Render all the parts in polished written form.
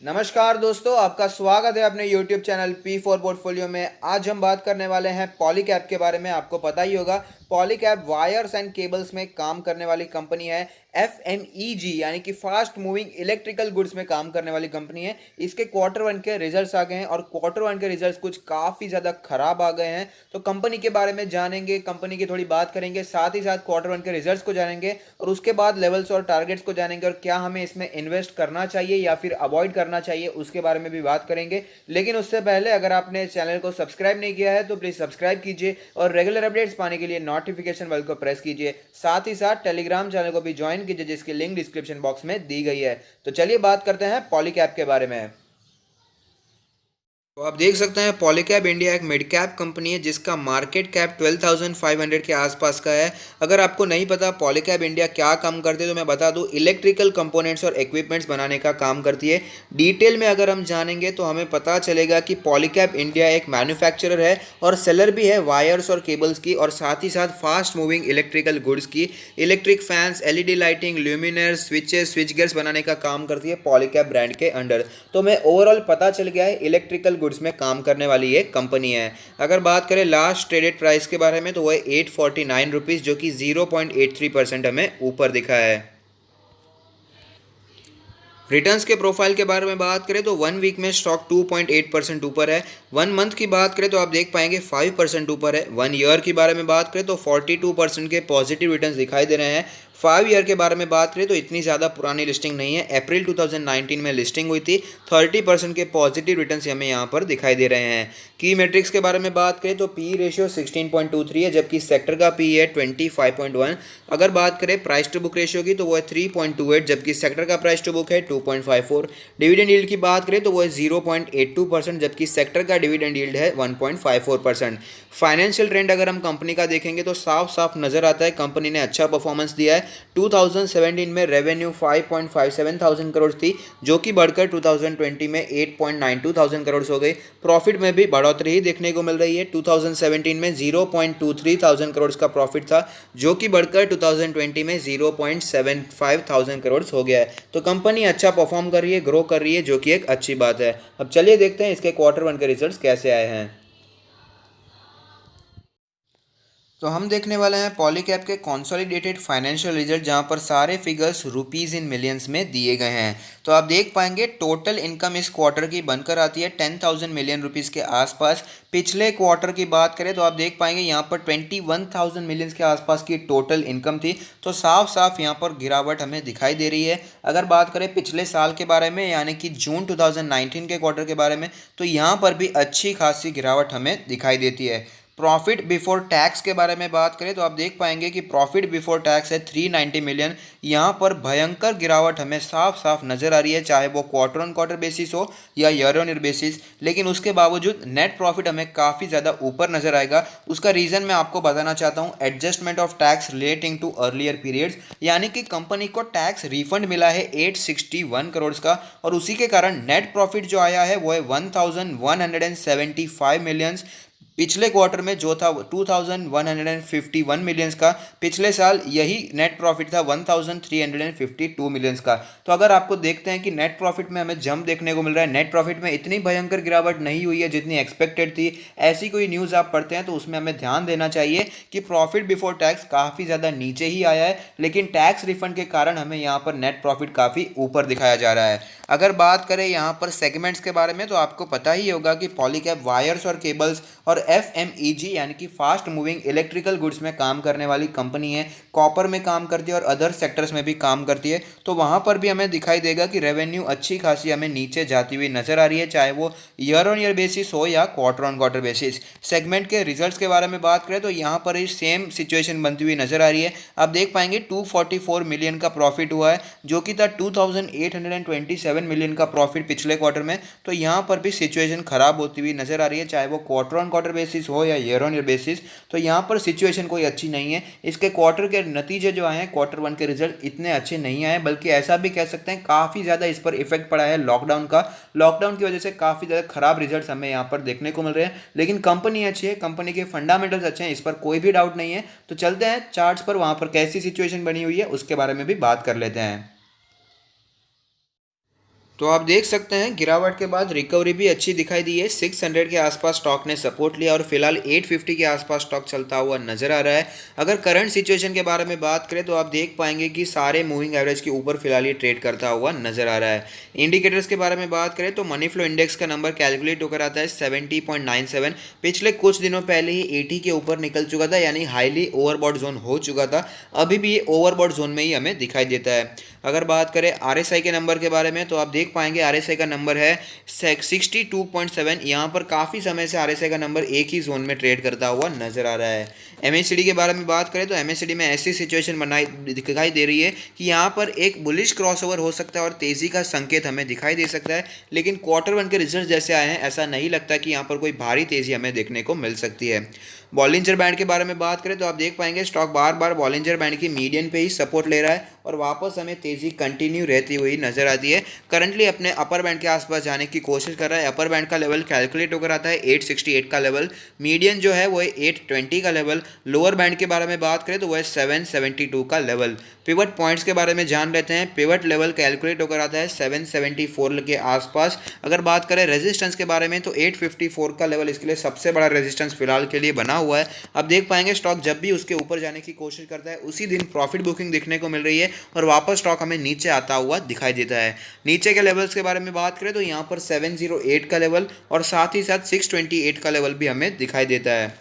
नमस्कार दोस्तों, आपका स्वागत है अपने YouTube चैनल P4 पोर्टफोलियो में। आज हम बात करने वाले हैं पॉलीकैब के बारे में। आपको पता ही होगा, पॉलीकैब वायर्स एंड केबल्स में काम करने वाली कंपनी है। FMEG यानी कि फास्ट मूविंग इलेक्ट्रिकल गुड्स में काम करने वाली कंपनी है। इसके क्वार्टर वन के रिजल्ट्स आ गए हैं और क्वार्टर वन के रिजल्ट्स कुछ काफ़ी ज़्यादा खराब आ गए हैं। तो कंपनी के बारे में जानेंगे, कंपनी की थोड़ी बात करेंगे, साथ ही साथ क्वार्टर वन के रिजल्ट्स को जानेंगे और उसके बाद लेवल्स और टारगेट्स को जानेंगे और क्या हमें इसमें इन्वेस्ट करना चाहिए या फिर अवॉइड करना चाहिए उसके बारे में भी बात करेंगे। लेकिन उससे पहले अगर आपने चैनल को सब्सक्राइब नहीं किया है तो प्लीज़ सब्सक्राइब कीजिए और रेगुलर अपडेट्स पाने के लिए नोटिफिकेशन बेल को प्रेस कीजिए। साथ ही साथ टेलीग्राम चैनल को भी ज्वाइन कीजिए जिसकी लिंक डिस्क्रिप्शन बॉक्स में दी गई है। तो चलिए बात करते हैं पॉलीकैब के बारे में। तो आप देख सकते हैं पॉलीकैब इंडिया एक मिड कैप कंपनी है जिसका मार्केट कैप 12,500 के आसपास का है। अगर आपको नहीं पता पॉलीकैब इंडिया क्या काम करती है तो मैं बता दूं, इलेक्ट्रिकल कंपोनेंट्स और इक्विपमेंट्स बनाने का काम करती है। डिटेल में अगर हम जानेंगे तो हमें पता चलेगा कि पॉलीकैब इंडिया एक मैन्युफैक्चरर है और सेलर भी है वायर्स और केबल्स की, और साथ ही साथ फास्ट मूविंग इलेक्ट्रिकल गुड्स की। Electric fans, LED lighting, luminaires, switches, switch gears बनाने का काम करती है पॉलीकैब ब्रांड के अंडर। तो हमें ओवरऑल पता चल गया है इलेक्ट्रिकल गुड्स में काम करने वाली ये कंपनी है। अगर बात करें लास्ट ट्रेडेड प्राइस के बारे में तो वो है 849 रुपीज़, जो कि 0.83% हमें ऊपर दिखा है। रिटर्न्स के प्रोफाइल के बारे में बात करें तो 1 वीक में स्टॉक 2.8% ऊपर है। 1 मंथ की बात करें तो आप देख पाएंगे 5% ऊपर है। 1 ईयर की बारे में बात करें तो 42% के पॉजिटिव रिटर्न्स दिखाई दे रहे हैं। 5 ईयर के बारे में बात करें तो इतनी ज़्यादा पुरानी लिस्टिंग नहीं है, अप्रैल 2019 में लिस्टिंग हुई थी। 30% के पॉजिटिव रिटर्न्स हमें यहाँ पर दिखाई दे रहे हैं। की मेट्रिक्स के बारे में बात करें तो पी रेशियो 16.23 है, जबकि सेक्टर का पी है 25.1। अगर बात करें प्राइस टू बुक रेशियो की तो वो है 3.28, जबकि सेक्टर का प्राइस टू बुक है 2.54। डिविडेंड यील्ड की बात करें तो वो है 0.82%, जबकि सेक्टर का डिविडेंड यील्ड है 1.54%। फाइनेंशियल ट्रेंड अगर हम कंपनी का देखेंगे तो साफ साफ नजर आता है कंपनी ने अच्छा परफॉर्मेंस दिया है। 2017 में रेवेन्यू 5.57 थाउजेंड करोड़ थी, जो कि बढ़कर 2020 में 8.92 थाउजेंड करोड़ हो गई। प्रॉफिट में भी बढ़ोतरी ही देखने को मिल रही है। 2017 में 0.23 थाउजेंड करोड़ का प्रॉफिट था, जो कि बढ़कर 2020 में 0.75 थाउजेंड करोड़ हो गया है। तो कंपनी अच्छा परफॉर्म कर रही है, ग्रो कर रही है, जो कि एक अच्छी बात है। अब चलिए देखते हैं इसके क्वार्टर वन के रिजल्ट्स कैसे आए हैं। तो हम देखने वाले हैं पॉलीकैब के कॉन्सोलिडेटेड फाइनेंशियल रिजल्ट, जहां पर सारे फिगर्स रुपीज़ इन मिलियंस में दिए गए हैं। तो आप देख पाएंगे टोटल इनकम इस क्वार्टर की बनकर आती है 10,000 मिलियन रुपीज़ के आसपास। पिछले क्वार्टर की बात करें तो आप देख पाएंगे यहाँ पर 21,000 मिलियंस के आसपास की टोटल इनकम थी। तो साफ साफ यहाँ पर गिरावट हमें दिखाई दे रही है। अगर बात करें पिछले साल के बारे में, यानी कि जून 2019 के क्वार्टर के बारे में, तो यहाँ पर भी अच्छी खासी गिरावट हमें दिखाई देती है। प्रॉफिट बिफोर टैक्स के बारे में बात करें तो आप देख पाएंगे कि प्रॉफिट बिफोर टैक्स है 390 मिलियन। यहाँ पर भयंकर गिरावट हमें साफ साफ नजर आ रही है, चाहे वो क्वार्टर ऑन क्वार्टर बेसिस हो या ईयर ऑन ईयर बेसिस। लेकिन उसके बावजूद नेट प्रॉफिट हमें काफ़ी ज़्यादा ऊपर नजर आएगा। उसका रीज़न मैं आपको बताना चाहता हूँ, adjustment of tax relating to earlier periods, यानी कि कंपनी को टैक्स रिफंड मिला है 861 करोड़ का, और उसी के कारण नेट प्रॉफिट जो आया है वो है 1,175 मिलियंस। पिछले क्वार्टर में जो था 2,151 मिलियंस का, पिछले साल यही नेट प्रॉफिट था 1,352 मिलियंस का। तो अगर आपको देखते हैं कि नेट प्रॉफिट में हमें जंप देखने को मिल रहा है, नेट प्रॉफिट में इतनी भयंकर गिरावट नहीं हुई है जितनी एक्सपेक्टेड थी। ऐसी कोई न्यूज़ आप पढ़ते हैं तो उसमें हमें ध्यान देना चाहिए कि प्रॉफिट बिफोर टैक्स काफ़ी ज़्यादा नीचे ही आया है, लेकिन टैक्स रिफंड के कारण हमें यहाँ पर नेट प्रॉफिट काफ़ी ऊपर दिखाया जा रहा है। अगर बात करें यहाँ पर सेगमेंट्स के बारे में तो आपको पता ही होगा कि पॉलीकैब वायर्स और केबल्स और FMEG यानी कि फास्ट मूविंग इलेक्ट्रिकल गुड्स में काम करने वाली कंपनी है। कॉपर में काम करती है और अदर सेक्टर्स में भी काम करती है। तो वहाँ पर भी हमें दिखाई देगा कि रेवेन्यू अच्छी खासी हमें नीचे जाती हुई नजर आ रही है, चाहे वो ईयर ऑन ईयर बेसिस हो या quarter on quarter basis. Segment के रिजल्ट्स के बारे में बात करें तो यहाँ पर ही सेम सिचुएशन बनती हुई नजर आ रही है। आप देख पाएंगे 244 मिलियन का प्रॉफिट हुआ है, जो कि था 2,827 मिलियन का प्रॉफिट पिछले क्वार्टर में। तो यहाँ पर भी सिचुएशन खराब होती हुई नजर आ रही है, चाहे वो क्वार्टर ऑन क्वार्टर बेसिस हो या ईयर ऑन ईयर बेसिस। तो यहाँ पर सिचुएशन कोई अच्छी नहीं है। इसके क्वार्टर के नतीजे जो आए हैं, क्वार्टर वन के रिजल्ट इतने अच्छे नहीं आए, बल्कि ऐसा भी कह सकते हैं काफ़ी ज़्यादा इस पर इफेक्ट पड़ा है लॉकडाउन का। लॉकडाउन की वजह से काफ़ी ज़्यादा खराब रिजल्ट हमें यहाँ पर देखने को मिल रहे हैं। लेकिन कंपनी अच्छी है, कंपनी के फंडामेंटल्स अच्छे हैं, इस पर कोई भी डाउट नहीं है। तो चलते हैं चार्ट्स पर, वहाँ पर कैसी सिचुएशन बनी हुई है उसके बारे में भी बात कर लेते हैं। तो आप देख सकते हैं गिरावट के बाद रिकवरी भी अच्छी दिखाई दी है। 600 के आसपास स्टॉक ने सपोर्ट लिया और फिलहाल 850 के आसपास स्टॉक चलता हुआ नजर आ रहा है। अगर करंट सिचुएशन के बारे में बात करें तो आप देख पाएंगे कि सारे मूविंग एवरेज के ऊपर फिलहाल ये ट्रेड करता हुआ नजर आ रहा है। इंडिकेटर्स के बारे में बात करें तो मनी फ्लो इंडेक्स का नंबर कैलकुलेट होकर आता है 70.97। पिछले कुछ दिनों पहले ही 80 के ऊपर निकल चुका था, यानी हाईली ओवरबॉट जोन हो चुका था। अभी भी ये ओवरबॉट जोन में ही हमें दिखाई देता है। अगर बात करें आरएसआई के नंबर के बारे में तो आप देख पाएंगे आरएसआई का नंबर है 62.7। यहाँ पर काफ़ी समय से आरएसआई का नंबर एक ही जोन में ट्रेड करता हुआ नजर आ रहा है। एमएससीडी के बारे में बात करें तो एमएससीडी में ऐसी सिचुएशन बनाई दिखाई दे रही है कि यहाँ पर एक बुलिश क्रॉसओवर हो सकता है और तेज़ी का संकेत हमें दिखाई दे सकता है, लेकिन क्वार्टर वन के रिजल्ट जैसे आए हैं ऐसा नहीं लगता कि यहाँ पर कोई भारी तेज़ी हमें देखने को मिल सकती है। बॉलिंजर बैंड के बारे में बात करें तो आप देख पाएंगे स्टॉक बार बार बॉलिंजर बैंड की मीडियन पे ही सपोर्ट ले रहा है और वापस हमें तेज़ी कंटिन्यू रहती हुई नजर आती है। करंटली अपने अपर बैंड के आसपास जाने की कोशिश कर रहा है। अपर बैंड का लेवल कैलकुलेट होकर आता है 868 का लेवल, मीडियन जो है वो है 820 का लेवल। लोअर बैंड के बारे में बात करें तो वह है 772 का लेवल। पिवट पॉइंट्स के बारे में जान लेते हैं। पिवट लेवल कैलकुलेट होकर आता है 774 के आसपास। अगर बात करें रेजिस्टेंस के बारे में तो 854 का लेवल इसके लिए सबसे बड़ा रेजिस्टेंस फिलहाल के लिए बना हुआ है। अब देख पाएंगे स्टॉक जब भी उसके ऊपर जाने की कोशिश करता है उसी दिन प्रॉफिट बुकिंग देखने को मिल रही है और वापस स्टॉक हमें नीचे आता हुआ दिखाई देता है। नीचे के लेवल्स के बारे में बात करें तो यहाँ पर 708 का लेवल और साथ ही साथ 628 का लेवल भी हमें दिखाई देता है।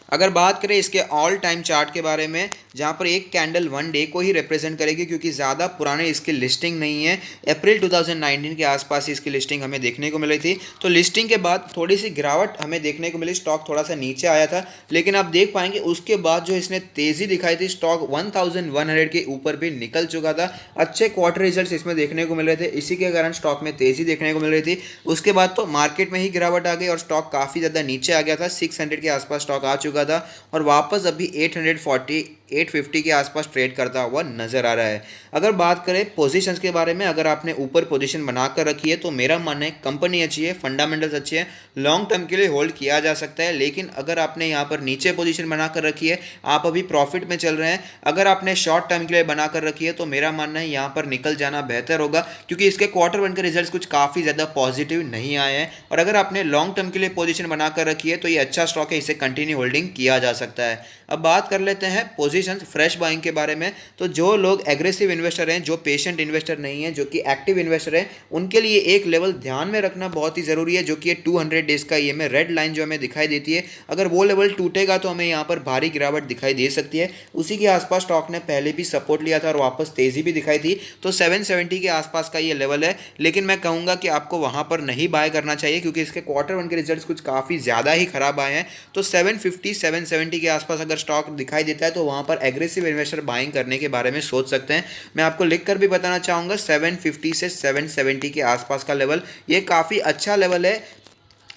अगर बात करें इसके ऑल टाइम चार्ट के बारे में, जहां पर एक कैंडल वन डे को ही रिप्रेजेंट करेगी क्योंकि ज़्यादा पुराने इसकी लिस्टिंग नहीं है। अप्रैल 2019 के आसपास इसकी लिस्टिंग हमें देखने को मिली थी। तो लिस्टिंग के बाद थोड़ी सी गिरावट हमें देखने को मिली, स्टॉक थोड़ा सा नीचे आया था, लेकिन आप देख पाएंगे उसके बाद जो इसने तेज़ी दिखाई थी स्टॉक 1100 के ऊपर भी निकल चुका था। अच्छे क्वार्टर रिजल्ट इसमें देखने को मिल रहे थे, इसी के कारण स्टॉक में तेज़ी देखने को मिल रही थी। उसके बाद तो मार्केट में ही गिरावट आ गई और स्टॉक काफ़ी ज़्यादा नीचे आ गया था। 600 के आसपास स्टॉक आ चुका था और वापस अभी 850 के आसपास ट्रेड करता हुआ नजर आ रहा है। अगर बात करें पोजीशंस के बारे में, अगर आपने ऊपर पोजीशन बनाकर रखी है तो मेरा मानना है कंपनी अच्छी है, फंडामेंटल्स अच्छे हैं, लॉन्ग टर्म के लिए होल्ड किया जा सकता है। लेकिन अगर आपने यहाँ पर नीचे पोजीशन बनाकर रखी है, आप अभी प्रॉफिट में चल रहे हैं, अगर आपने शॉर्ट टर्म के लिए बनाकर रखी है तो मेरा मानना है यहाँ पर निकल जाना बेहतर होगा क्योंकि इसके क्वार्टर वन के रिजल्ट कुछ काफ़ी ज़्यादा पॉजिटिव नहीं आए हैं। और अगर आपने लॉन्ग टर्म के लिए पोजीशन बनाकर रखी है तो ये अच्छा स्टॉक है, इसे कंटिन्यू होल्डिंग किया जा सकता है। अब बात कर लेते हैं पोजीशंस फ्रेश बाइंग के बारे में। तो जो लोग एग्रेसिव इन्वेस्टर हैं, जो पेशेंट इन्वेस्टर नहीं है, जो कि एक्टिव इन्वेस्टर हैं, उनके लिए एक लेवल ध्यान में रखना बहुत ही ज़रूरी है, जो कि 200 डेज का ईएमए रेड लाइन जो हमें दिखाई देती है। अगर वो लेवल टूटेगा तो हमें यहाँ पर भारी गिरावट दिखाई दे सकती है। उसी के आसपास स्टॉक ने पहले भी सपोर्ट लिया था और वापस तेज़ी भी दिखाई थी। तो 770 के आसपास का ये लेवल है, लेकिन मैं कहूँगा कि आपको वहाँ पर नहीं बाय करना चाहिए क्योंकि इसके क्वार्टर वन के रिजल्ट कुछ काफ़ी ज़्यादा ही खराब आए हैं। तो 750 770 के आसपास अगर स्टॉक दिखाई देता है तो वहाँ पर एग्रेसिव इन्वेस्टर बाइंग करने के बारे में सोच सकते हैं। मैं आपको लिखकर भी बताना चाहूँगा 750 से 770 के आसपास का लेवल ये काफ़ी अच्छा लेवल है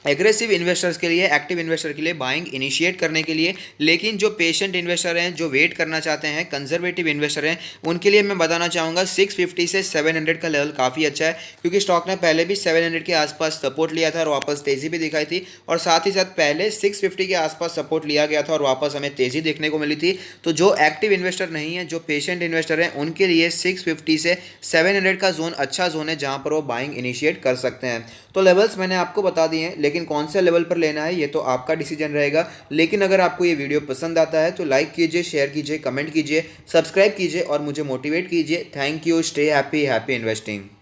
एग्रेसिव इन्वेस्टर्स के लिए, एक्टिव इन्वेस्टर के लिए बाइंग इनिशिएट करने के लिए। लेकिन जो पेशेंट इन्वेस्टर हैं, जो वेट करना चाहते हैं, कंजर्वेटिव इन्वेस्टर हैं, उनके लिए मैं बताना चाहूँगा 650 से 700 का लेवल काफ़ी अच्छा है क्योंकि स्टॉक ने पहले भी 700 के आसपास सपोर्ट लिया था और वापस तेज़ी भी दिखाई थी और साथ ही साथ पहले 650 के आसपास सपोर्ट लिया गया था और वापस हमें तेज़ी देखने को मिली थी। तो जो एक्टिव इन्वेस्टर नहीं है, जो पेशेंट इन्वेस्टर हैं, उनके लिए 650 से 700 का जोन अच्छा जोन है जहाँ पर वो बाइंग इनिशिएट कर सकते हैं। तो लेवल्स मैंने आपको बता दिए हैं, लेकिन कौन से लेवल पर लेना है ये तो आपका डिसीजन रहेगा। लेकिन अगर आपको ये वीडियो पसंद आता है तो लाइक कीजिए, शेयर कीजिए, कमेंट कीजिए, सब्सक्राइब कीजिए और मुझे मोटिवेट कीजिए। Thank you. Stay happy, happy investing.